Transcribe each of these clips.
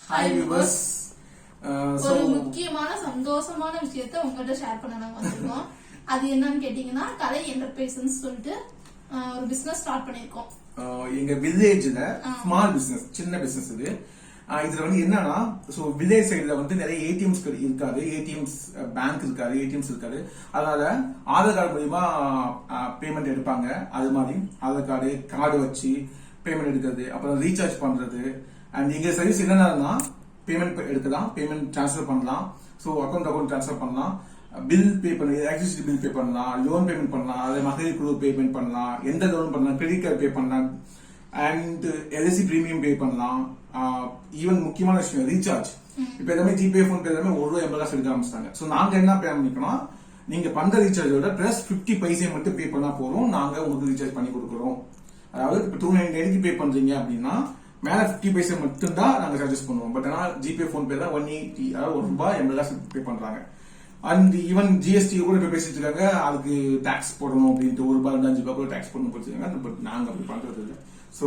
Hi viewers. ஒரு முக்கியமான சந்தோஷமான விஷயத்தை உங்ககிட்ட ஷேர் பண்ண நாங்க வந்திருக்கோம். அது என்னன்னு கேட்டீங்கன்னா, கலை என்டர்பிரைஸ்னு சொல்லிட்டு ஒரு பிசினஸ் ஸ்டார்ட் பண்ணிருக்கோம். எங்க வில்லேஜ்ல ஸ்மால் பிசினஸ், சின்ன பிசினஸ் இது. இதுல வந்து என்னன்னா, வில்லேஜ் சைடுல வந்து நிறைய ஏடிஎம்ஸ் இருக்காது, ஏடிஎம்ஸ் பேங்க் இருக்காது, ஏடிஎம்ஸ் இருக்காது. அதனால ஆதார் கார்டு மூலியமா பேமெண்ட் எடுப்பாங்க. அது மாதிரி ஆதார் கார்டு வச்சு பேமெண்ட் எடுக்கிறது, அப்புறம் ரீசார்ஜ் பண்றது. அண்ட் எங்க சர்வீஸ் என்னன்னா, பேமெண்ட் எடுக்கலாம், பேமெண்ட் டிரான்ஸ்ஃபர் பண்ணலாம், அக்கௌண்ட் டிரான்ஸ்ஃபர் பண்ணலாம், பில் பே பண்ணி, எலக்ட்ரிசிட்டி பில் பே பண்ணலாம், லோன் பேமெண்ட் பண்ணலாம், அதே மகளிர் குழு பேமெண்ட் பண்ணலாம், எந்த லோன் பண்ணலாம், கிரெடிட் கார்டு பே பண்ணலாம், அண்ட் எல்ஐசி பிரீமியம் பே பண்ணலாம். ஈவன் முக்கியமான விஷயம் ரீசார்ஜ். இப்ப எல்லாமே ஜிபே, போன் பே எல்லாமே ₹1 எடுக்க ஆரம்பிச்சிட்டாங்க. சோ நாங்க என்ன பே பண்ணிக்கலாம், நீங்க பண்ற ரீசார்ஜோட பிளஸ் 50 பைசே மட்டும் பே பண்ணா போதும், நாங்க உங்களுக்கு ரீசார்ஜ் பண்ணி கொடுக்குறோம். அதாவது இப்ப 290 பே பண்றீங்க அப்படின்னா மேல 50 பைசே மட்டும் தான் நாங்க சஜஸ்ட் பண்ணுவோம். பட் ஆனா ஜிபே, போன் பே தான் 180, அதாவது ₹1 பே பண்றாங்க. அண்ட் ஈவன் ஜிஎஸ்டி கூட இப்ப பேசிட்டு இருக்காங்க, அதுக்கு டாக்ஸ் போடணும் அப்படின்ட்டு ₹1, ₹5 கூட டாக்ஸ் போடணும் போட்டுருக்காங்க. பட் நாங்க அப்படி பண்றது இல்லை. சோ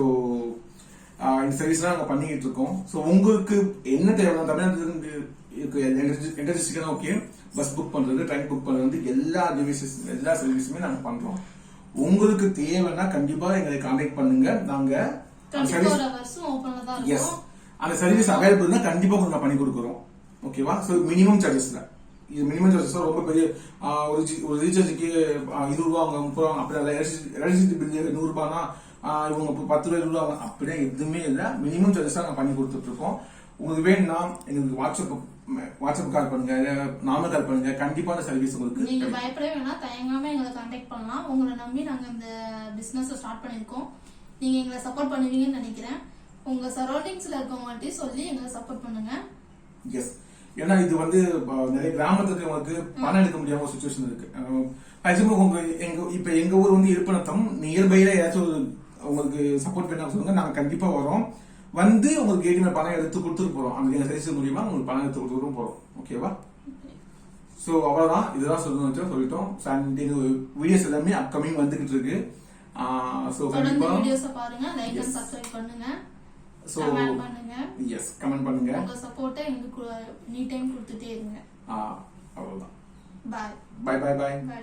இந்த சர்வீஸ் நாங்க பண்ணிட்டு இருக்கோம். சோ உங்களுக்கு என்ன தேவை, தமிழ்நாட்டில இருந்து என்டர்ஜிஸ்டிக்கா ஓகே, பஸ் புக் பண்றது, ட்ரெயின் புக் பண்றது, எல்லா சர்வீஸுமே நாங்க பண்றோம். உங்களுக்கு தேவைன்னா கண்டிப்பா எங்களை கான்டாக்ட் பண்ணுங்க. நாங்க அந்த சர்வீஸ் அவைலபிள் தான் கண்டிப்பா உங்களுக்கு பண்ணி கொடுக்குறோம். ஓகேவா? சோ மினிமம் சார்ஜஸ் தான். இது மினிமம் சார்ஜஸ் ரொம்ப பெரிய ஒரு ரீசார்ஜுக்கு ₹20 அவங்க ₹30 அப்படி எலக்ட்ரிசிட்டி பில் ₹100 இவங்க ₹10 ₹20 அப்படியே எதுவுமே இல்லை. மினிமம் சார்ஜஸ் தான் பண்ணி கொடுத்துட்டு இருக்கோம். உங்களுக்கு வேணும்னா எங்களுக்கு வாட்ஸ்அப் கால் பண்ணுங்க, நார்மல் கால் பண்ணுங்க, கண்டிப்பான சர்வீஸ் உங்களுக்கு. நீங்க பயப்படவே வேணாம், தயங்காம எங்களை கான்டாக்ட் பண்ணலாம். உங்களை நம்பி நாங்க இந்த பிசினஸ் ஸ்டார்ட் பண்ணிருக்கோம். நீங்க எங்களை சப்போர்ட் பண்ணுவீங்கன்னு நினைக்கிறேன். உங்க சரௌண்டிங்ஸ்ல இருக்கவங்கள்ட்ட சொல்லி எங்களை சப்போர்ட் பண்ணுங்க. எஸ், ஏன்னா இது வந்து நிறைய கிராமத்துல இருக்கவங்களுக்கு பணம் எடுக்க முடியாம ஒரு சுச்சுவேஷன் இருக்கு. இப்ப எங்க ஊர் வந்து இருப்பனத்தம் நியர்பைல ஏதாச்சும் உங்களுக்கு சப்போர்ட் பண்ண சொல்லுங்க, நாங்க கண்டிப்பா வரோம். வந்து உங்களுக்கு ஏடிஎம் பணம் எடுத்து கொடுத்துட்டு போறோம். அந்த சர்வீஸ் மூலியமா உங்களுக்கு பணம் எடுத்து கொடுத்துட்டு போறோம். ஓகேவா? சோ அவ்வளவுதான், இதுதான் சொல்லணும் சொல்லிட்டோம். வீடியோஸ் எல்லாமே அப்கமிங் வந்துகிட்டு இருக்கு. சோ கண்டிப்பா வீடியோஸ் பாருங்க, லைக் அண்ட் சப்ஸ்கிரைப் பண்ணுங்க, கமெண்ட் பண்ணுங்க. எஸ், கமெண்ட் பண்ணுங்க. உங்க சப்போர்ட்டை எங்களுக்கு எனி டைம் கொடுத்துட்டே இருங்க. அவ்வளவுதான். Bye bye bye bye. By.